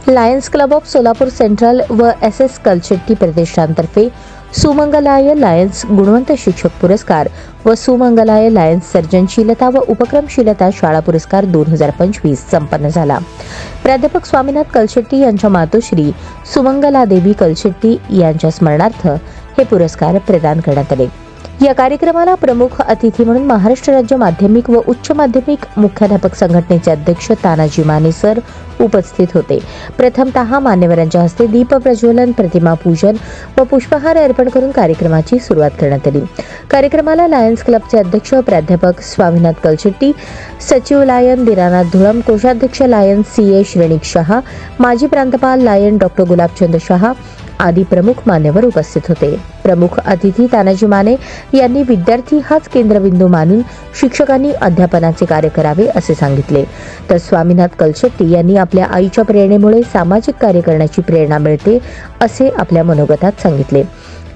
Lions club of Solapur central व SS Kalshetti प्रतिष्ठानतर्फे सुमंगलाय लायन्स गुणवंत शिक्षक पुरस्कार व सुमंगलाय लायन्स सर्जनशीलता व उपक्रमशीलता शाळा पुरस्कार 2025 संपन्न झाला। प्राध्यापक स्वामीनाथ कलशेट्टी यांच्या मातोश्री सुमंगला देवी कलशेट्टी यांच्या स्मरणार्थ हे पुरस्कार प्रदान करण्यात आले। या कार्यक्रमाला प्रमुख अतिथी म्हणून महाराष्ट्र राज्य माध्यमिक व उच्च माध्यमिक मुख्याध्यापक संघटनेचे अध्यक्ष तानाजी माने सर उपस्थित होते। प्रथमतः मान्यवरांच्या हस्ते दीप प्रज्वलन, प्रतिमा पूजन व पुष्पहार अर्पण करून कार्यक्रमाची सुरुवात करण्यात आली। कार्यक्रमाला लायन्स क्लबचे अध्यक्ष प्राध्यापक स्वामीनाथ कलशेट्टी, सचिव लायन दीनानाथ धुळम, कोषाध्यक्ष लायन CA श्रेणिक शहा, माजी प्रांतपाल लायन डॉ गुलाबचंद शहा आदी प्रमुख मान्यवर उपस्थित होते। प्रमुख अतिथी तानाजी माने यांनी विद्यार्थी हाच केंद्रबिंदू मानून शिक्षकांनी अध्यापनाचे कार्य करावे असे सांगितले। तर स्वामीनाथ कलशेट्टी यांनी आपल्या आईच्या प्रेरणेमुळे सामाजिक कार्य करण्याची प्रेरणा मिळते असे आपल्या मनोगतात सांगितले।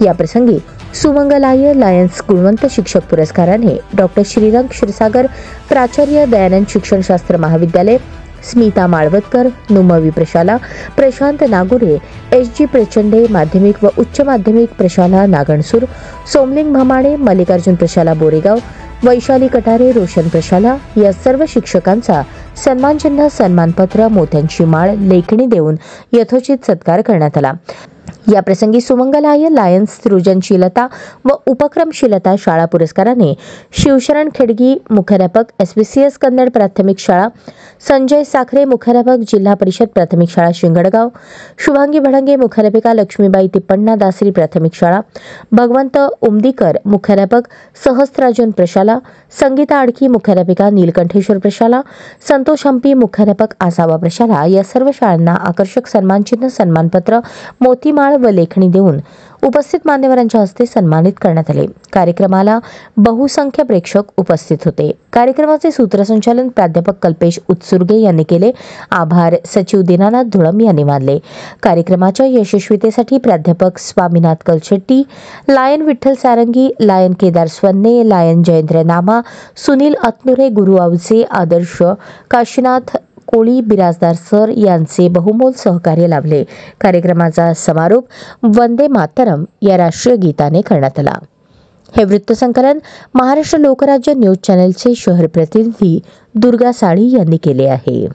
या प्रसंगी सुमंगलाय लायन्स गुणवंत शिक्षक पुरस्काराने डॉ श्रीरंग क्षीरसागर, प्राचार्य दयानंद शिक्षणशास्त्र महाविद्यालय, स्मिता माळवतकर, नुमवी प्रशाला, प्रशांत नागुरे, SG प्रचंडे माध्यमिक व उच्च माध्यमिक प्रशाला नागणसूर, सोमलिंग भमाणे, मल्लिकार्जुन प्रशाला बोरेगाव, वैशाली कटारे, रोशन प्रशाला या सर्व शिक्षकांचा सन्मानचिन्ह, सन्मानपत्र, मोत्यांची माळ, लेखणी देऊन यथोचित सत्कार करण्यात आला। या प्रसंगी सुमंगलाय लायन्स सृजनशीलता व उपक्रमशीलता शाळा पुरस्काराने शिवशरण खेडगी मुख्याध्यापक SVCS कन्नड प्राथमिक शाळा, संजय साखरे मुख्याध्यापक जिल्हा परिषद प्राथमिक शाळा शिंगडगाव, शुभांगी भडंगे मुख्याध्यापिका लक्ष्मीबाई तिप्पण्णा दासरी प्राथमिक शाळा, भगवंत उमदीकर मुख्याध्यापक सहस्त्रार्जुन प्रशाला, संगीता आडकी मुख्याध्यापिका नीलकंठेश्वर प्रशाला, संतोष हंपी मुख्याध्यापक आसावा प्रशाला या सर्व शाळांना आकर्षक सन्मानचिन्ह, सन्मानपत्र, मोतीमाळ व लेखणी देऊन उपस्थित मान्यवरांच्या हस्ते सन्मानित करण्यात आले। कार्यक्रमाला बहुसंख्य प्रेक्षक उपस्थित होते। कार्यक्रमाचे सूत्रसंचालन प्राध्यापक कल्पेश उत्सुर्गे यांनी केले। आभार सचिव दीनानाथ धुळम यांनी मानले। कार्यक्रमाच्या यशस्वीतेसाठी प्राध्यापक स्वामीनाथ कलशेट्टी, लायन विठ्ठल सारंगी, लायन केदार स्वन्ने, लायन जयेंद्र नामा, सुनील अतनुरे, गुरु आवचे, आदर्श काशीनाथ कोळी बिराजदार सर यांचे बहुमोल सहकार्य लाभले। कार्यक्रमाचा समारोप वंदे मातरम या राष्ट्रीय गीताने करण्यात आला। हे वृत्तसंकलन महाराष्ट्र लोकराज्य न्यूज चॅनलचे शहर प्रतिनिधी दुर्गा साळी यांनी केले आहे।